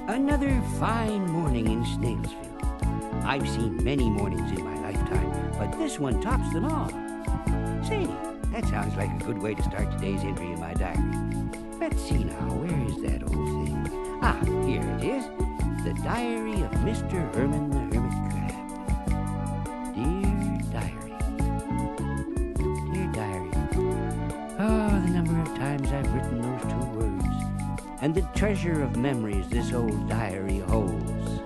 Another fine morning in Snailsville. I've seen many mornings in my lifetime, but this one tops them all. Say, that sounds like a good way to start today's entry in my diary. Let's see now, where is that old thing? Ah, here it is. The Diary of Mr. Herman the Hermit Crab. Dear Diary. Dear Diary. Oh, the number of times I've written those two words. And the treasure of memories this old diary holds.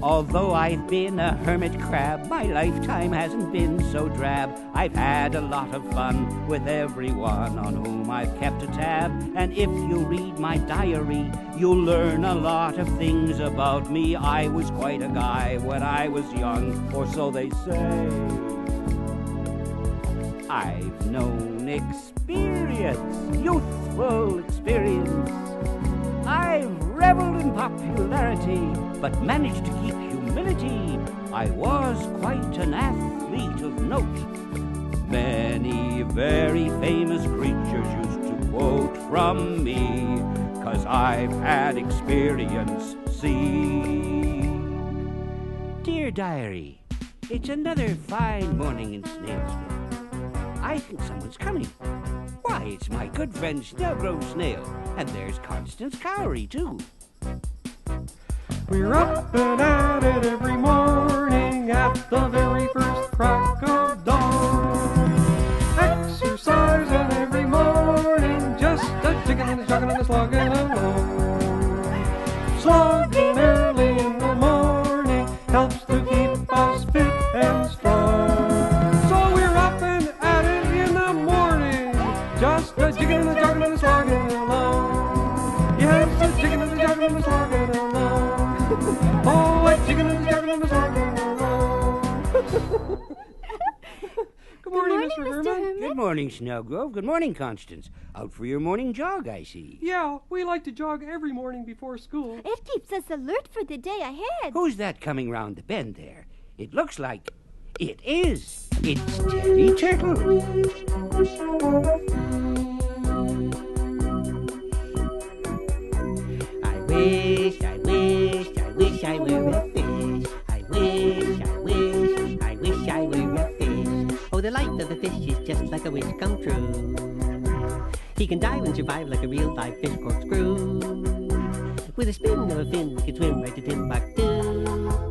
Although I've been a hermit crab, my lifetime hasn't been so drab. I've had a lot of fun with everyone on whom I've kept a tab. And if you read my diary, you'll learn a lot of things about me. I was quite a guy when I was young, or so they say. I've known experience, youthful experience. I've reveled in popularity, but managed to keep humility. I was quite an athlete of note. Many very famous creatures used to quote from me, 'cause I've had experience, see. Dear Diary, it's another fine morning in Snailsville. I think someone's coming. Why, it's my good friend Snelgrove Snail, and there's Constance Cowrie, too. We're up and at it every morning at the very first crack of dawn. Exercising every morning, just a chicken and a jogging and a slogging along. Slogging early in the morning helps to keep us fit and strong. So we're up and at it in the morning, just a chicken and a jogging and a slogging along. Yes, a chicken and a jogging and a slogging along. Oh, a chicken and a jogging and a slogging along. Good morning, Mr. Herman. Good morning, Snelgrove. Good morning, Constance. Out for your morning jog, I see. Yeah, we like to jog every morning before school. It keeps us alert for the day ahead. Who's that coming round the bend there? It looks like... It is. It's Terry Turtle. I wish I were a fish. I wish I were a fish. Oh, the life of a fish is just like a wish come true. He can dive and survive like a real live fish corkscrew. With a spin of a fin, he can swim right to Timbuktu.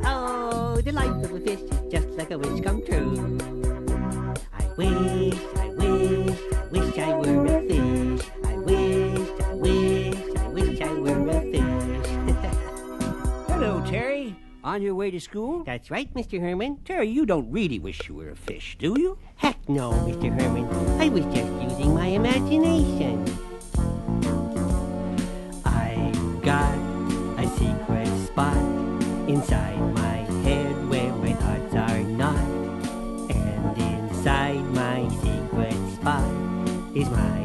Oh, the life of a fish is just like a wish come true. I wish I were a fish. I wish I were a fish. Hello, Terry. On your way to school? That's right, Mr. Herman. Terry, you don't really wish you were a fish, do you? Heck no, Mr. Herman. I was just using my imagination. I've got a secret spot inside my head where my thoughts are not. And inside my secret spot is my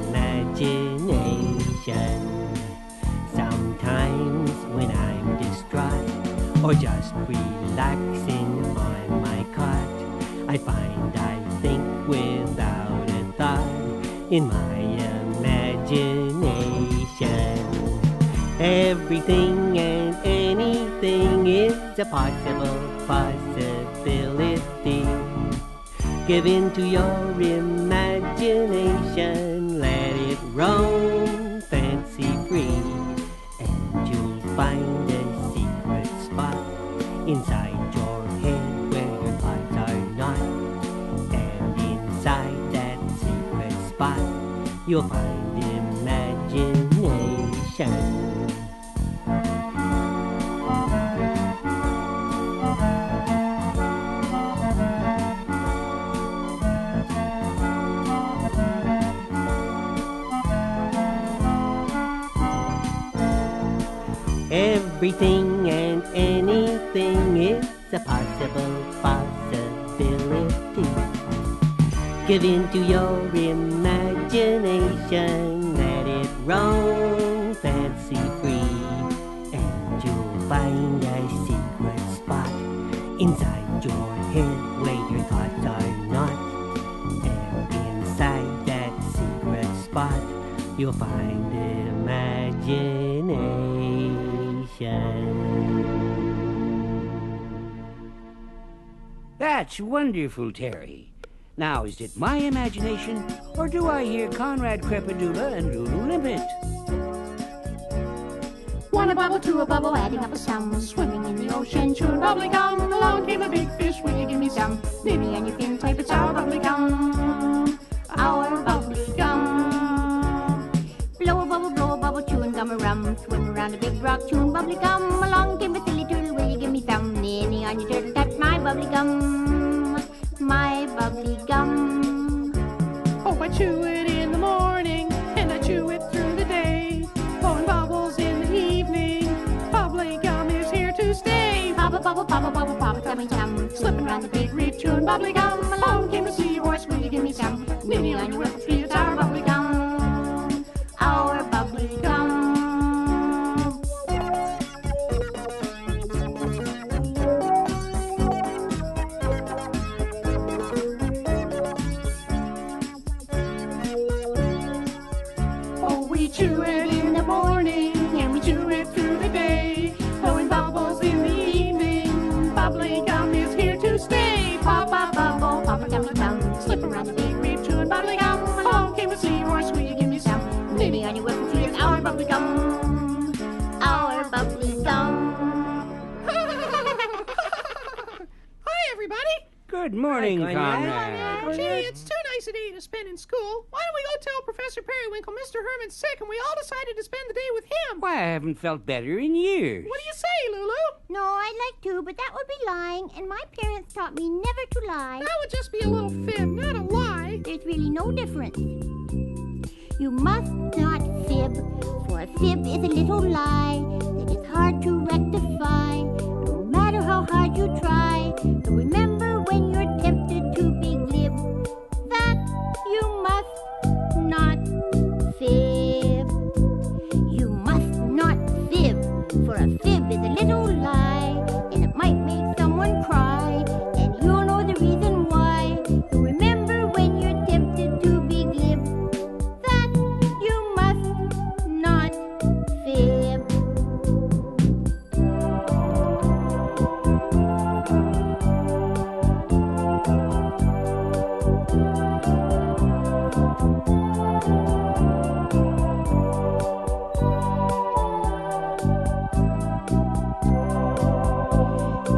imagination. Sometimes when I'm distraught or just relaxing on my cot, I find I think without a thought in my imagination. Everything and anything is a possible possibility. Give in to your imagination, let it roam fancy free, and you'll find a secret spot inside your head where your thoughts are not. And inside that secret spot, you'll find imagination. Everything and anything is a possible possibility. Give in to your imagination, let it roam fancy free, and you'll find a secret spot inside your head where your thoughts are not. And inside that secret spot, you'll find imagination. That's wonderful, Terry. Now, is it my imagination, or do I hear Conrad Crepadula and Lulu Limpet? One a bubble, two a bubble, adding up a sum. Swimming in the ocean, chewing bubbly gum. Along came a big fish, will you give me some? Nibby on your fin tape, it's our bubbly gum. Our bubbly gum. Blow a bubble, chewing gum a rum. Swim around a big rock, chewing bubbly gum. Along came a silly turtle, will you give me some? Ninny on your turtle, that's my bubbly gum. My bubbly gum. Oh, I chew it in the morning, and I chew it through the day. Blowing bubbles in the evening, bubbly gum is here to stay. Bubble, bubble, bubble, bubble, bubble, tummy tum. Slipping around the big reef, chewing bubbly gum. Along came a seahorse, will you give me some? Ninny on your whip tree, it's our bubbly gum. Our bubbly gum. Oh, we chew it in the morning, and we chew it through the day. Blowing bubbles in the evening, bubbly gum is here to stay. Pop, pop, bubble, pop a tummy tum. Slip around the big reef, chewing bubbly gum. Along came a seahorse, will you give me some? Ninny on your whip tree, it's our bubbly gum. Our bubbly gum. Hi, everybody. Good morning, Hi, Conrad. Conrad. Gee, it's too nice a day to spend in school. Why don't we go tell Professor Periwinkle Mr. Herman's sick and we all decided to spend the day with him? Why, I haven't felt better in years. What do you say, Lulu? No, I'd like to, but that would be lying, and my parents taught me never to lie. That would just be a little fib, not a lie. There's really no difference. You must not fib, for a fib is a little lie that is hard to rectify, no matter how hard you try. So remember when you're tempted to be glib, that you must not fib. You must not fib, for a fib is a little lie, and it might make someone cry, and you'll know the reason why. So remember when you're tempted to be glib, that you must not fib.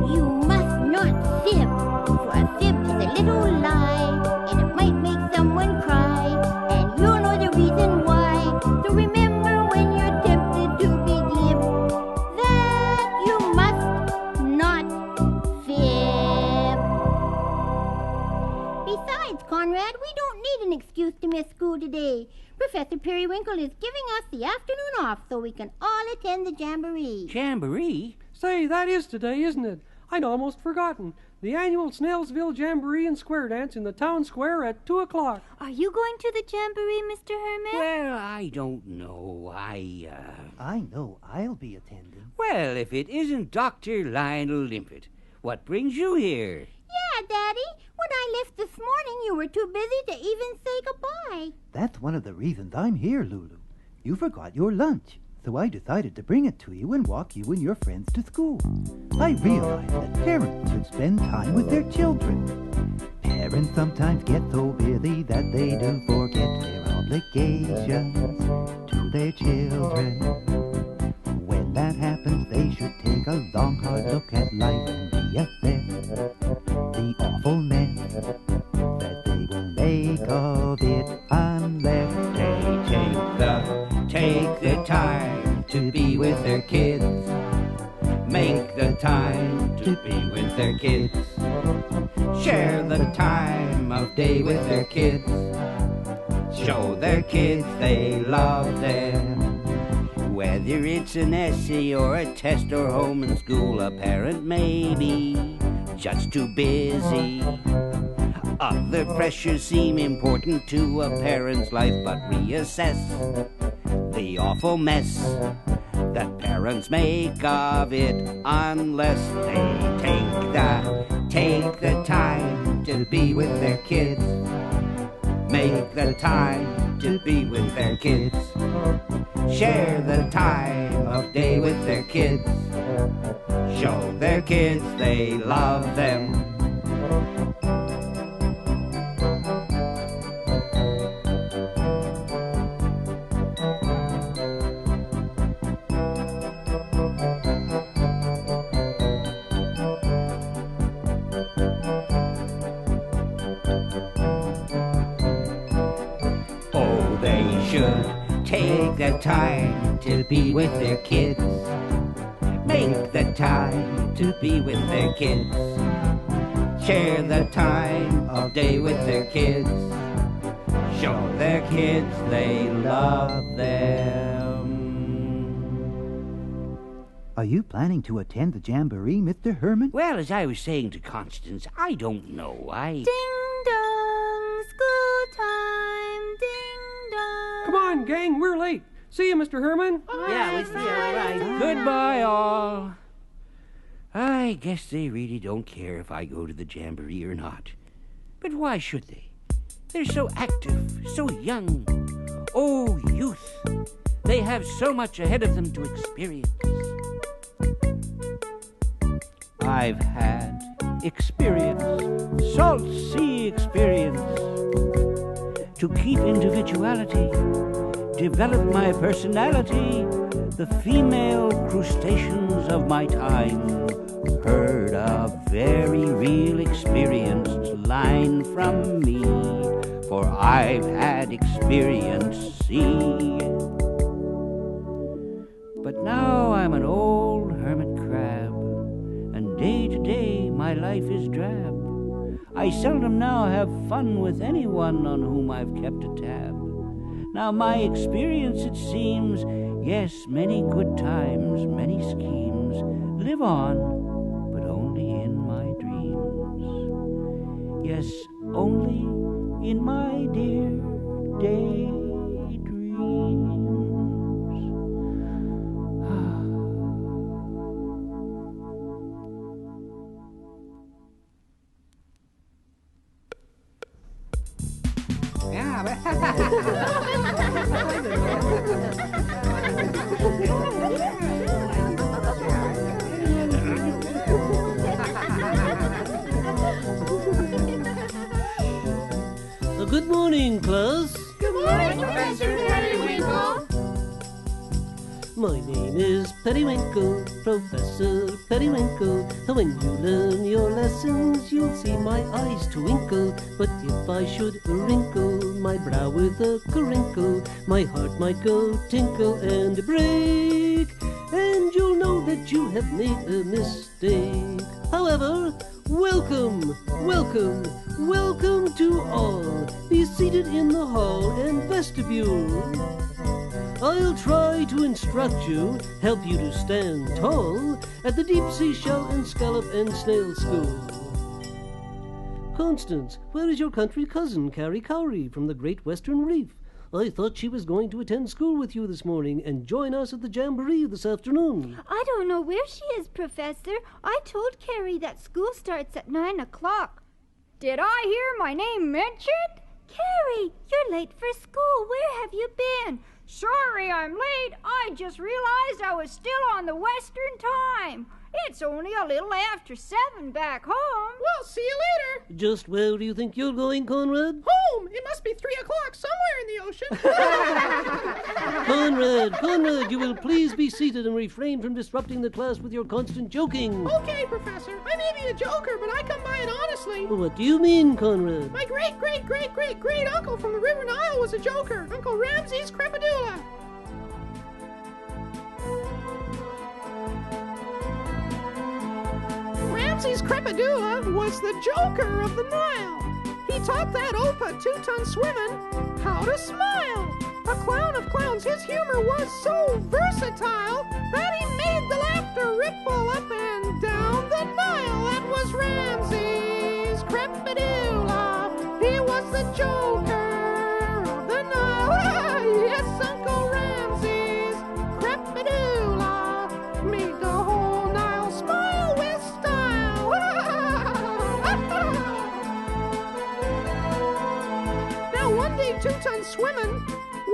You must not fib, for a fib is a little lie, and it might make someone cry, and you'll know the reason why. So remember when you're tempted to be glib, that you must not fib. Besides, Conrad, we don't need an excuse to miss school today. Professor Periwinkle is giving us the afternoon off so we can all attend the Jamboree. Jamboree? Say, that is today, isn't it? I'd almost forgotten. The annual Snailsville Jamboree and Square Dance in the town square at 2 o'clock. Are you going to the Jamboree, Mr. Herman? Well, I don't know. I know I'll be attending. Well, if it isn't Dr. Lionel Limpet, what brings you here? Yeah, Daddy. When I left this morning, you were too busy to even say goodbye. That's one of the reasons I'm here, Lulu. You forgot your lunch, so I decided to bring it to you and walk you and your friends to school. I realized that parents should spend time with their children. Parents sometimes get so busy that they do forget their obligations to their children. When that happens, they should take a long, hard look at life and reassess the awful mess that they will make of it unless Take the time to be with their kids. Make the time to be with their kids. Share the time of day with their kids. Show their kids they love them. Whether it's an essay or a test or home and school, a parent may be just too busy. Other pressures seem important to a parent's life, but reassess the awful mess that parents make of it unless they take the time to be with their kids. Make the time to be with their kids. Share the time of day with their kids. Show their kids they love them. should take the time to be with their kids. Make the time to be with their kids. Share the time of day with their kids. Show their kids they love them. Are you planning to attend the Jamboree, Mr. Herman? Well, as I was saying to Constance, I don't know. Ding dong, school time, ding dong. Come on, gang, we're late. See you, Mr. Herman. Yeah, we see you. Right. Goodbye, all. I guess they really don't care if I go to the Jamboree or not. But why should they? They're so active, so young. Oh, youth. They have so much ahead of them to experience. I've had experience, salt sea experience. To keep individuality, develop my personality, the female crustaceans of my time heard a very real experienced line from me, for I've had experience, see. But now I'm an old hermit crab, and day to day my life is drab. I seldom now have fun with anyone on whom I've kept a tab. Now my experience, it seems, yes, many good times, many schemes, live on, but only in my dreams. Yes, only in my dear daydreams. Good morning, class. Good morning, Professor Periwinkle. My name is Periwinkle, Professor Periwinkle. When you learn your lessons, you'll see my eyes twinkle. But if I should wrinkle my brow with a crinkle, my heart might go tinkle and break, and you'll know that you have made a mistake. However, welcome, welcome, welcome to all. Be seated in the hall and vestibule. I'll try to instruct you, help you to stand tall at the deep sea shell and scallop and snail school. Constance, where is your country cousin, Carrie Cowrie, from the Great Western Reef? I thought she was going to attend school with you this morning and join us at the Jamboree this afternoon. I don't know where she is, Professor. I told Carrie that school starts at 9 o'clock. Did I hear my name mentioned? Carrie, you're late for school. Where have you been? Sorry I'm late. I just realized I was still on the Western time. It's only a little after 7 back home. Well, see you later. Just where do you think you're going, Conrad? Home. It must be 3 o'clock somewhere in the ocean. Conrad, you will please be seated and refrain from disrupting the class with your constant joking. Okay, Professor. I may be a joker, but I come by it honestly. What do you mean, Conrad? My great uncle from the River Nile was a joker, Uncle Ramses Crepadula. Ramses Crepadula was the joker of the Nile. He taught that Opa 2-ton swimming how to smile. A clown of clowns, his humor was so versatile that he made the laughter ripple up and down the Nile. That was Ramses Crepadula. He was the joker of the Nile. Yes, Uncle Ramses Crepadula made the whole Nile smile with style. Now one day 2-ton swimming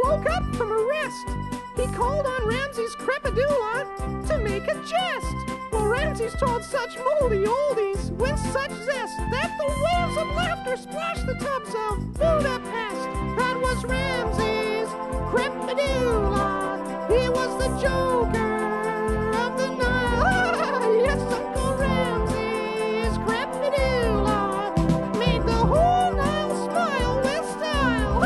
woke up from a rest. He called on Ramses Crepadula to make a jest. Well, Ramses told such moldy oldies with such zest that the waves of laughter splashed the tubs of Budapest. That was Ramses Crepadula. He was the joker of the Nile. Yes, Uncle Ramses Crepadula made the whole Nile smile with style.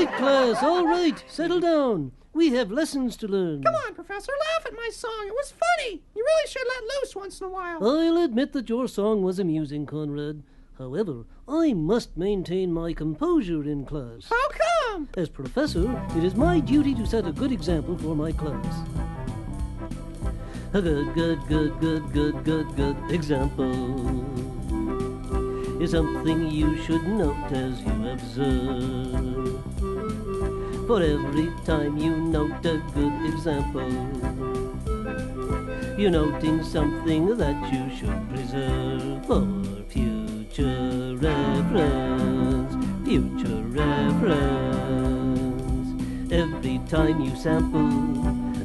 right, class, all right. Settle down. We have lessons to learn. Come on, Professor, laugh at my song. It was funny. You really should let loose once in a while. I'll admit that your song was amusing, Conrad. However, I must maintain my composure in class. How come? As professor, it is my duty to set a good example for my class. A good example is something you should note as you observe. For every time you note a good example, you're noting something that you should preserve for future reference. Future reference. Every time you sample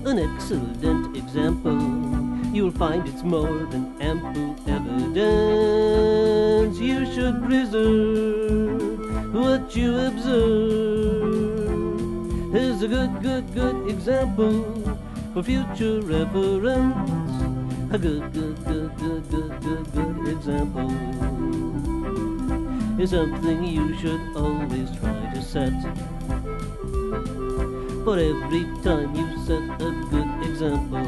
an excellent example, you'll find it's more than ample evidence. You should preserve what you observe as a good example for future reference. A good example is something you should always try to set. For every time you set a good example,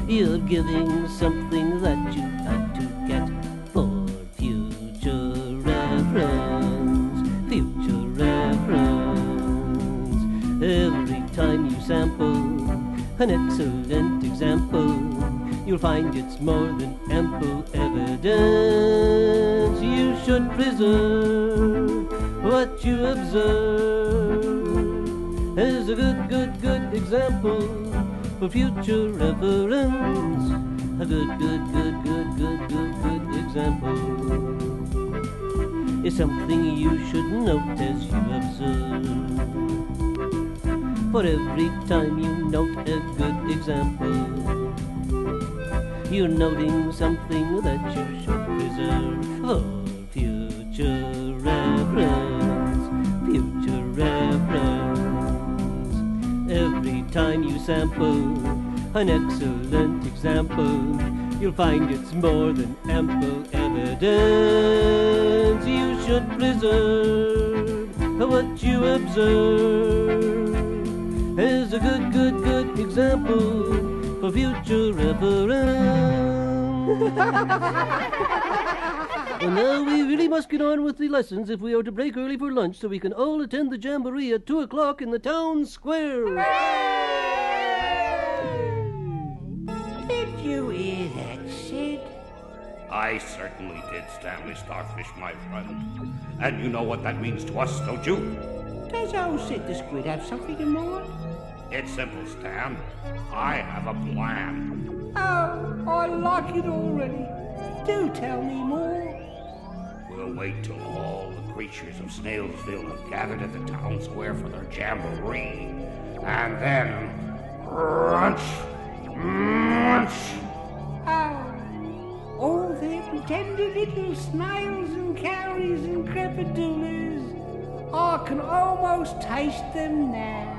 you're giving something that you had to get for future reference. Future reference. Every time you sample an excellent example, you'll find it's more than ample evidence. You should preserve what you observe as a good example for future reference. A good example is something you should note as you observe. For every time you note a good example, you're noting something that you should preserve for future reference. Future reference. Every time you sample an excellent example, you'll find it's more than ample evidence. You should preserve what you observe as a good example for future reference. Well, now we really must get on with the lessons if we are to break early for lunch so we can all attend the Jamboree at 2 o'clock in the town square. Did you hear that, Sid? I certainly did, Stanley Starfish, my friend. And you know what that means to us, don't you? Does old Sid the Squid have something in mind? It's simple, Stan. I have a plan. Oh, I like it already. Do tell me more. We'll wait till all the creatures of Snailsville have gathered at the town square for their Jamboree. And then, crunch, munch. Oh, all them tender little snails and cowries and crepadoodles. I can almost taste them now.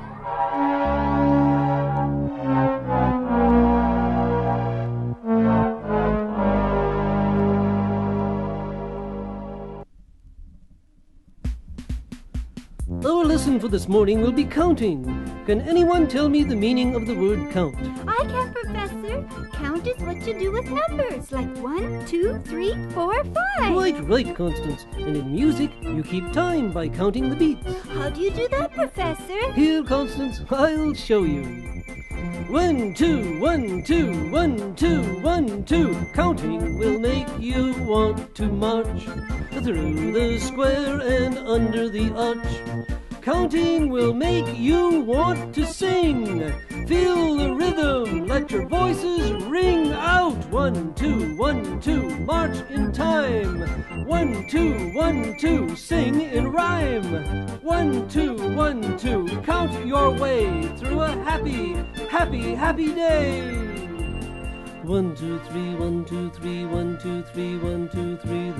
Our lesson for this morning will be counting. Can anyone tell me the meaning of the word count? I can, Professor. Count is what you do with numbers, like 1, 2, 3, 4, 5. Right, Constance. And in music, you keep time by counting the beats. How do you do that, Professor? Here, Constance, I'll show you. 1, 2, 1, 2, 1, 2, 1, 2. Counting will make you want to march through the square and under the arch. Counting will make you want to sing. Feel the rhythm, let your voices ring out. 1, 2, 1, 2, march in time. 1, 2, 1, 2, sing in rhyme. 1, 2, 1, 2, count your way through a happy, happy, happy day. 1, 2, 3, 1, 2, 3, 1, 2, 3, 1, 2, 3.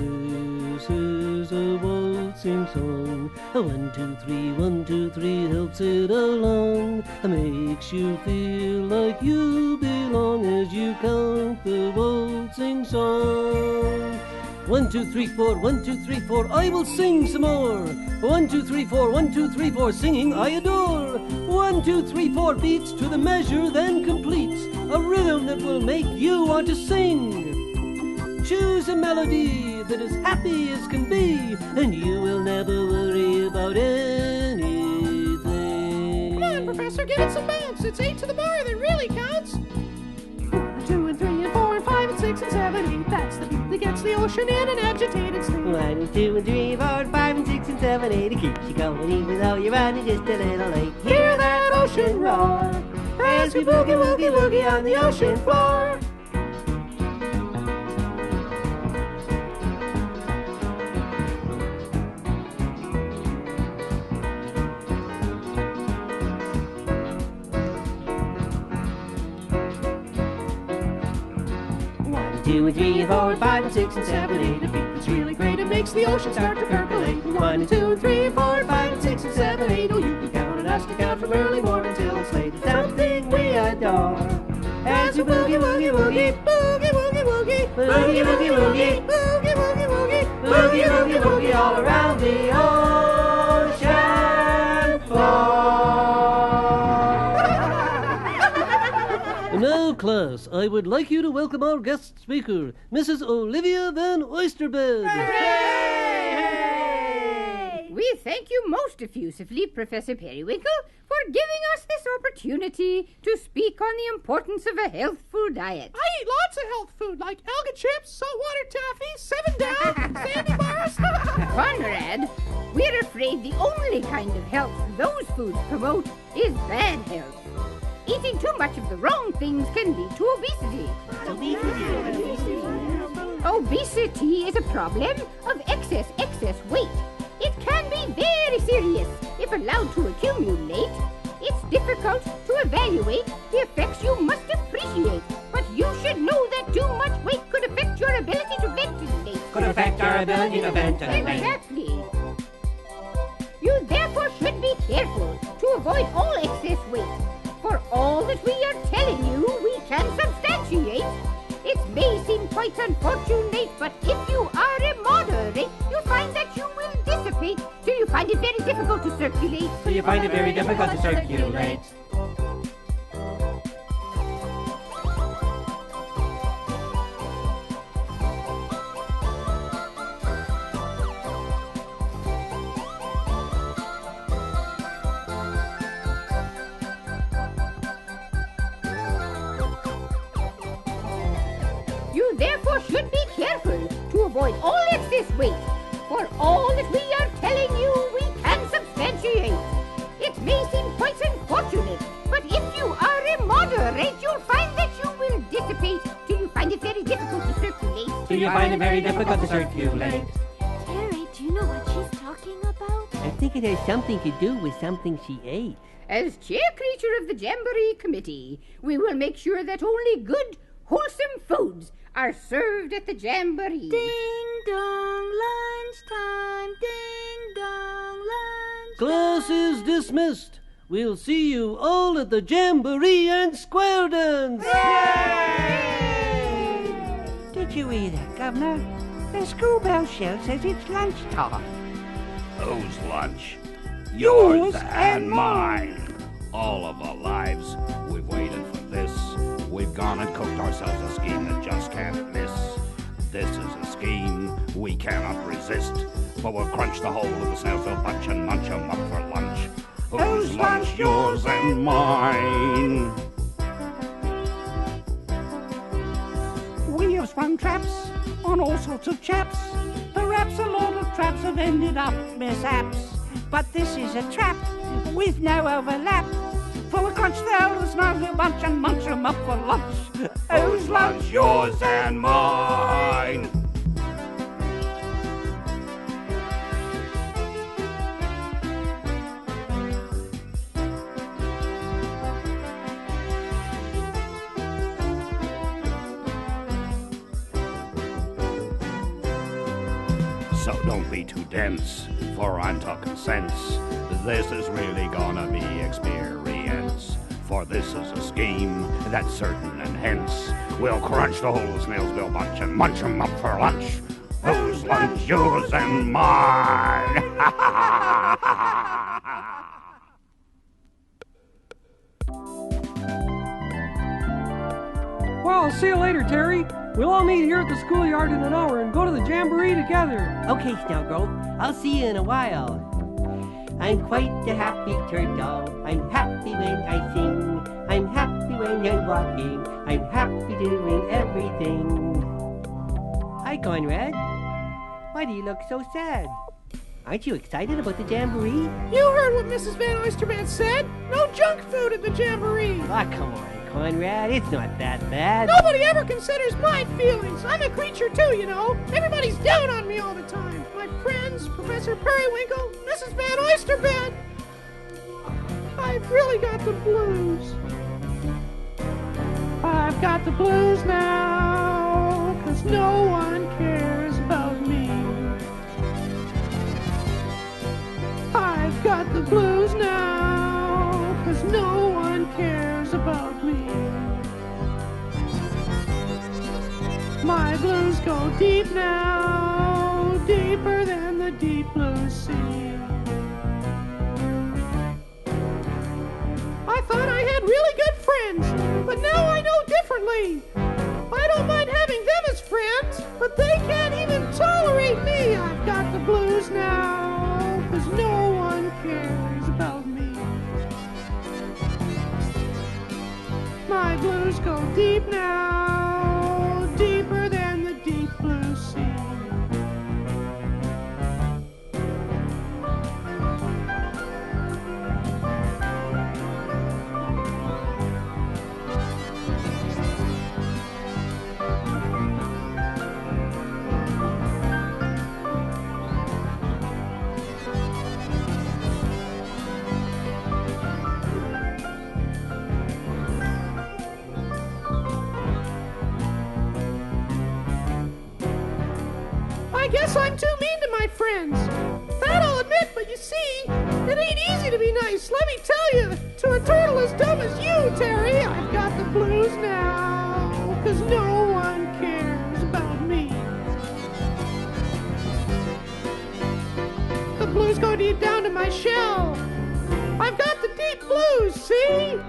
This is a waltzing song. 1, 2, 3, 1, 2, 3 helps it along. Makes you feel like you belong as you count the waltzing song. 1, 2, 3, 4, 1, 2, 3, 4, I will sing some more. 1, 2, 3, 4, 1, 2, 3, 4, singing I adore. 1, 2, 3, 4 beats to the measure, then completes a rhythm that will make you want to sing. Choose a melody that is happy as can be, and you will never worry about anything. Come on, Professor, give it some bounce. It's 8 to the bar that really counts. 1, 2, and 3, and 4, and 5, and 6, and 7, 8. That's the beat that gets the ocean in an agitated state. 1, 2, and 3, 4, and 5, and 6, and 7, 8. It keeps you going even though you're running just a little late. Hear that ocean roar as we boogie, woogie, woogie on the ocean floor. 2 and 3 and 4 and 5 and 6 and 7 and 8. A beat that's really great, it makes the ocean start to percolate. 1 and 2 and 3 and 4 and 5 and 6 and 7 and 8. Oh, you can count on us to count from early morning till it's late. It's something we adore. As we boogie, woogie, woogie, Boogie, woogie, woogie, boogie, woogie, woogie, boogie, woogie, woogie, boogie, woogie, woogie all around the ocean floor. Now, class, I would like you to welcome our guest speaker, Mrs. Olivia Van Oysterbed. We thank you most effusively, Professor Periwinkle, for giving us this opportunity to speak on the importance of a healthful diet. I eat lots of health food like alga chips, saltwater taffy, 7 Down, sandy bars. Conrad, we're afraid the only kind of health those foods promote is bad health. Eating too much of the wrong things can lead to obesity. Obesity is a problem of excess weight. It can be very serious if allowed to accumulate. It's difficult to evaluate the effects you must appreciate, but you should know that too much weight could affect your ability to ventilate. Could affect our ability to ventilate. Exactly. You therefore should be careful to avoid all excess weight. For all that we are telling you, we can substantiate. It may seem quite unfortunate, but if you are immoderate, you'll find that you will dissipate till you find it very difficult to circulate. So you find it very difficult to circulate. You therefore should be careful to avoid all excess weight. For all that we are telling you, we can substantiate. It may seem quite unfortunate, but if you are immoderate, you'll find that you will dissipate till you find it very difficult to circulate. So you find it very difficult to circulate. Terry, do you know what she's talking about? I think it has something to do with something she ate. As chair creature of the Jamboree Committee, we will make sure that only good, wholesome foods are served at the Jamboree. Ding dong, lunchtime. Ding dong, lunchtime. Class is dismissed. We'll see you all at the Jamboree and Square Dance. Did you hear that, Governor? The school bell shell says it's lunchtime. Whose lunch? Yours and and mine. All of our lives, we've waited for this. We've gone and cooked ourselves a scheme that just can't miss. This is a scheme we cannot resist, but we'll crunch the whole of the Snailsville bunch and munch 'em up for lunch. Whose lunch? Yours and mine. We have sprung traps on all sorts of chaps. Perhaps a lot of traps have ended up mishaps. But this is a trap with no overlap. For we'll crunch the whole of the Snailsville bunch and munch 'em up for lunch. Whose lunch? Yours and mine. So don't be too dense, for I'm talking sense. This is really gonna be experience. For this is a scheme that's certain, and hence we'll crunch the whole Snailsville bunch and munch 'em up for lunch. Whose lunch, yours and mine? Well, I'll see you later, Terry. We'll all meet here at the schoolyard in an hour and go to the Jamboree together. Okay, Snelgrove, I'll see you in a while. I'm quite a happy turtle. I'm happy when I sing. I'm happy when I'm walking. I'm happy doing everything. Hi, Conrad. Why do you look so sad? Aren't you excited about the Jamboree? You heard what Mrs. Van Oysterman said. No junk food at the Jamboree. Ah, come on, Conrad. It's not that bad. Nobody ever considers my feelings. I'm a creature too, you know. Everybody's down on me all the time. My friends, Professor Periwinkle, Mrs. Van Oysterbed. I've really got the blues. I've got the blues now, 'cause no one cares about me. I've got the blues now, 'cause no one cares about me. My blues go deep now, deeper than the deep blue sea. I thought I had really good friends, but now I know differently. I don't mind having them as friends, but they can't even tolerate me. I've got the blues now, 'cause no one cares about me. My blues go deep now, deeper than the deep blue sea. I guess I'm too mean to my friends. That I'll admit, but you see, it ain't easy to be nice. Let me tell you, to a turtle as dumb as you, Terry, I've got the blues now, 'cause no one cares about me. The blues go deep down to my shell. I've got the deep blues, see?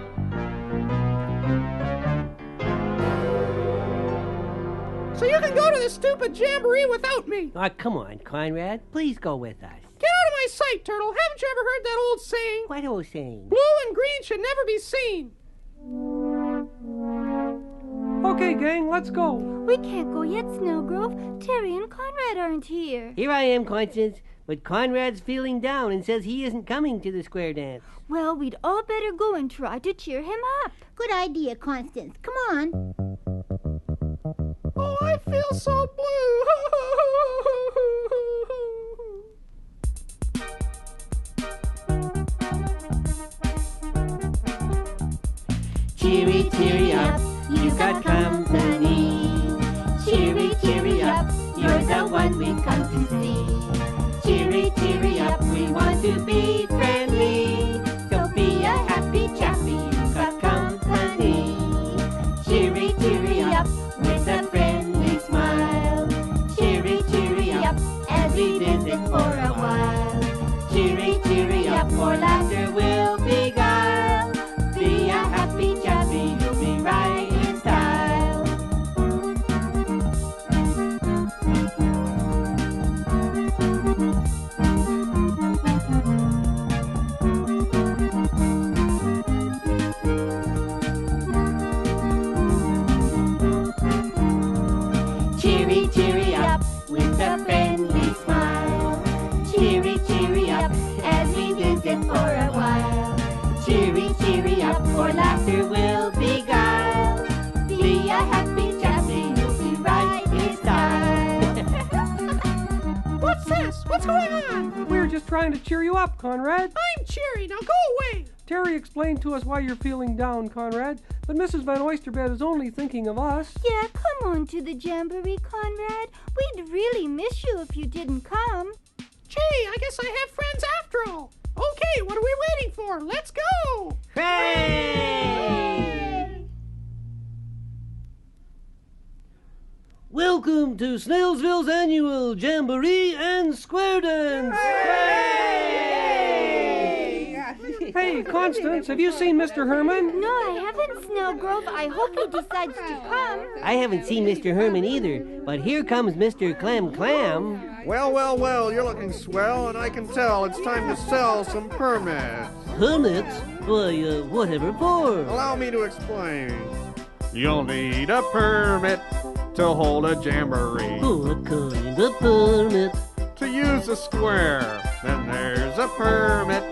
So you can go to the stupid Jamboree without me. Ah, come on, Conrad. Please go with us. Get out of my sight, Turtle. Haven't you ever heard that old saying? What old saying? Blue and green should never be seen. Okay, gang, let's go. We can't go yet, Snelgrove. Terry and Conrad aren't here. Here I am, Constance, but Conrad's feeling down and says he isn't coming to the square dance. Well, we'd all better go and try to cheer him up. Good idea, Constance. Come on. Oh, I feel so blue. Cheery, cheery up, you've got company. Cheery, cheery up, you're the one we've come to see. Cheery, cheery up, we want to be friendly. So be a happy chappy, you've got company. Cheery, cheery up, with a friendly smile. Cheery, cheery up, as we visit for a while. Cheery, cheery up, for laughter will beguile. Be a happy chappy, you'll be right in style. Cheery, cheery up, with a friendly smile. Cheery, cheery up, as we visit for a while. Cheery, cheery up, for laughter will beguile. Be a happy chappy, you'll be right in style. What's this? What's going on? We're just trying to cheer you up, Conrad. I'm cheery. Now go away. Terry explained to us why you're feeling down, Conrad, but Mrs. Van Oysterbed is only thinking of us. Yeah, come on to the Jamboree, Conrad. We'd really miss you if you didn't come. Gee, I guess I have friends after all. Okay, what are we waiting for? Let's go. Hooray! Welcome Welcome to Snailsville's annual Jamboree and Square Dance. Hey, Constance, have you seen Mr. Herman? No, I haven't, Snelgrove. I hope he decides to come. I haven't seen Mr. Herman either, but here comes Mr. Clam. Well, you're looking swell, and I can tell it's time to sell some permits. Permits? Why, whatever for? Allow me to explain. You'll need a permit to hold a jamboree. What kind of permit? To use a square. Then there's a permit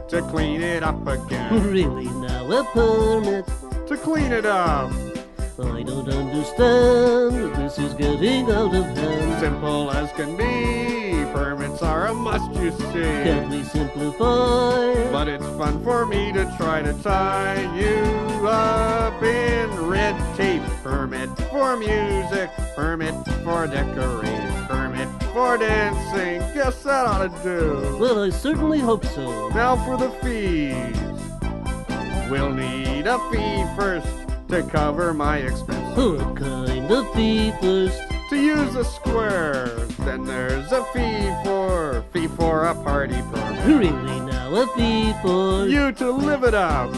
to clean it up again. Really now, a permit? To clean it up. I don't understand. This is getting out of hand. Simple as can be. Permits are a must, you see. Can't we simplify? But it's fun for me to try to tie you up in red tape. Permit for music, permit for decorating, permit for dancing. Guess that ought to do. Well, I certainly hope so. Now for the fees. We'll need a fee first to cover my expenses. What kind of fee first? To use the squares. Then there's a fee for a party permit. Really now, a fee for you to live it up.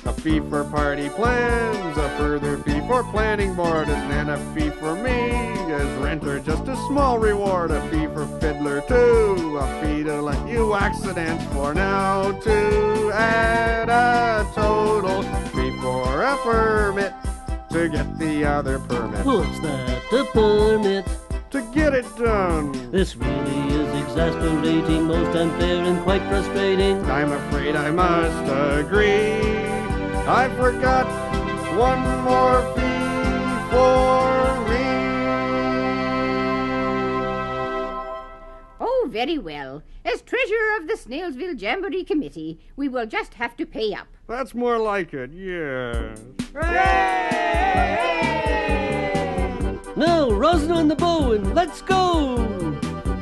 A fee for party plans, a further fee for planning board, and then a fee for me as renter, just a small reward. A fee for fiddler too, a fee to let you wax the dance floor. Now to add a total fee for a permit to get the other permit. What's that? A permit? To get it done. This really is exasperating, most unfair and quite frustrating. I'm afraid I must agree. I forgot one more fee for me. Oh, very well. As treasurer of the Snailsville Jamboree Committee, we will just have to pay up. That's more like it, yes. Now, rosin on the bow and let's go!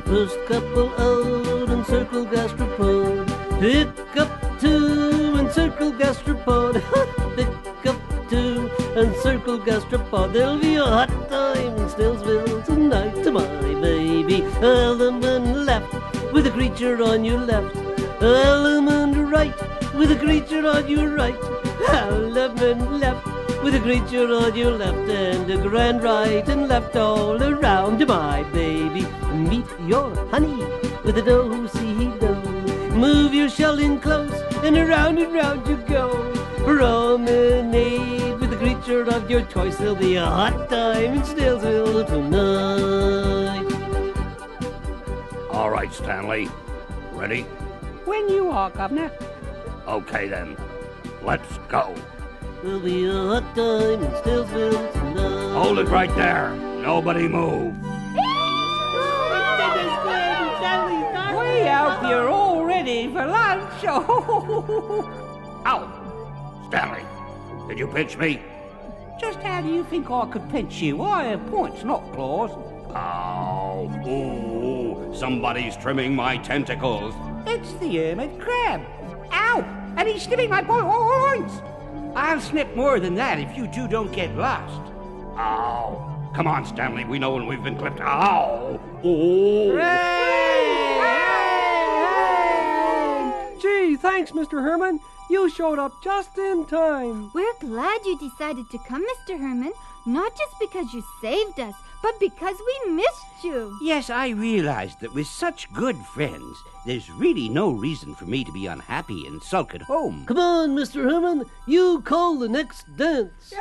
First couple out and circle Gastropod. Pick up two and circle Gastropod. Pick up two and circle Gastropod. There'll be a hot time in Snailsville tonight to my baby. Element left with a creature on your left. Element right with a creature on your right. Element left with a creature on your left, and a grand right and left all around, my baby. Meet your honey with a do-si-do. Move your shell in close, and round you go. Promenade with the creature of your choice. There'll be a hot time in Snailsville tonight. All right, Stanley. Ready? When you are, Governor. Okay, then. Let's go. There'll be a hot time in Snailsville tonight. Hold it right there. Nobody move. Way out here all ready for lunch. Ow! Stanley, did you pinch me? Just how do you think I could pinch you? I have points, not claws. Ow! Ooh! Somebody's trimming my tentacles. It's the hermit crab. Ow! And he's snipping my points. I'll snip more than that if you two don't get lost. Ow! Come on, Stanley. We know when we've been clipped. Ow! Ooh! Gee, thanks, Mr. Herman. You showed up just in time. We're glad you decided to come, Mr. Herman. Not just because you saved us, but because we missed you. Yes, I realized that with such good friends, there's really no reason for me to be unhappy and sulk at home. Come on, Mr. Herman. You call the next dance.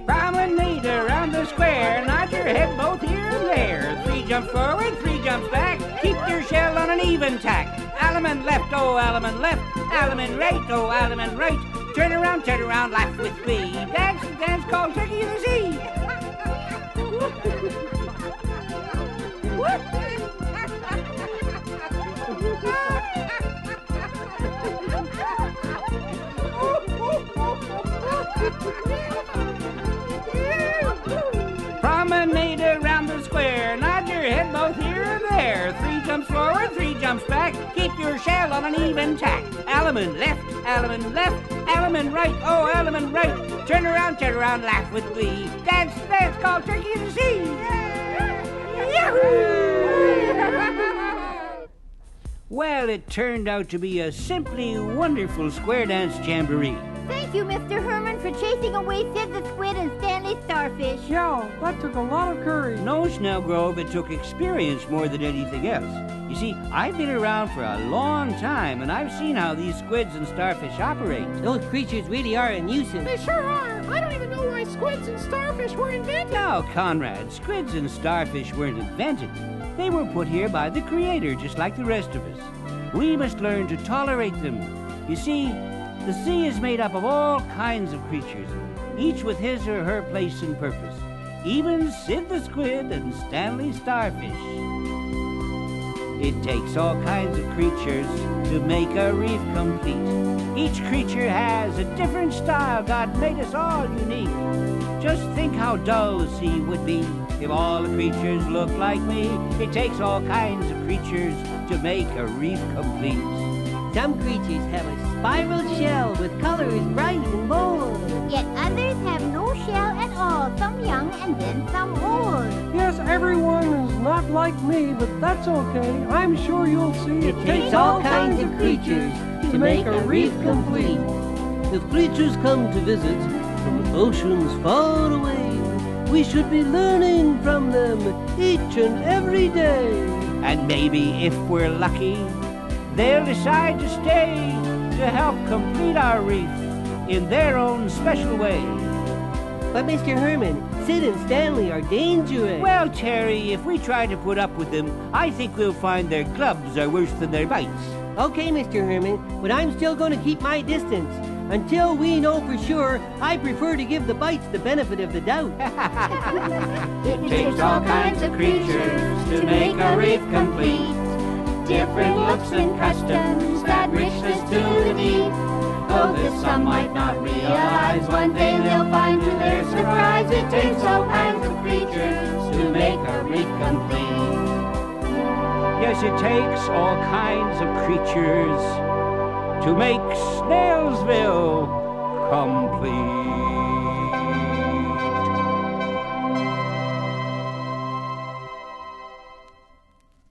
Promenade around the square, nod your head both here and there. 3 jumps forward, 3 jumps back. Keep your shell on an even tack. Element left, oh, element left. Element right, oh, element right. Turn around, laugh with glee. Dance the dance called Turkey in the Sea. Promenade around the square, nod your head both here and there. 3 jumps forward, 3 jumps back. Keep your shell on an even tack. Element left, element right, oh, element right. Turn around, laugh with glee. Dance, called Turkey in the Sea. Well, it turned out to be a simply wonderful square dance jamboree. Thank you, Mr. Herman, for chasing away Sid the Squid and Stanley Starfish. Yeah, that took a lot of courage. No, Snelgrove, it took experience more than anything else. You see, I've been around for a long time, and I've seen how these squids and starfish operate. Those creatures really are a nuisance. They sure are. I don't even know why squids and starfish were invented. No, Conrad, squids and starfish weren't invented. They were put here by the Creator, just like the rest of us. We must learn to tolerate them. You see, the sea is made up of all kinds of creatures, each with his or her place and purpose. Even Sid the Squid and Stanley Starfish. It takes all kinds of creatures to make a reef complete. Each creature has a different style. God made us all unique. Just think how dull the sea would be if all the creatures looked like me. It takes all kinds of creatures to make a reef complete. Some creatures have a spiral shell with colors bright and bold. Yet others have no shell at all, some young and then some old. Yes, everyone is not like me, but that's okay. I'm sure you'll see It takes all kinds of creatures to make a reef complete. If creatures come to visit from oceans far away, we should be learning from them each and every day. And maybe if we're lucky, they'll decide to stay to help complete our reef in their own special way. But Mr. Herman, Sid and Stanley are dangerous. Well, Terry, if we try to put up with them, I think we'll find their clubs are worse than their bites. Okay, Mr. Herman, but I'm still going to keep my distance. Until we know for sure, I prefer to give the bites the benefit of the doubt. It takes all kinds of creatures to make a reef complete. Different looks and customs that richness to the deep. Though this some might not realize, one day they'll find to their surprise it takes all kinds of creatures to make a reef complete. Yes, it takes all kinds of creatures to make Snailsville complete.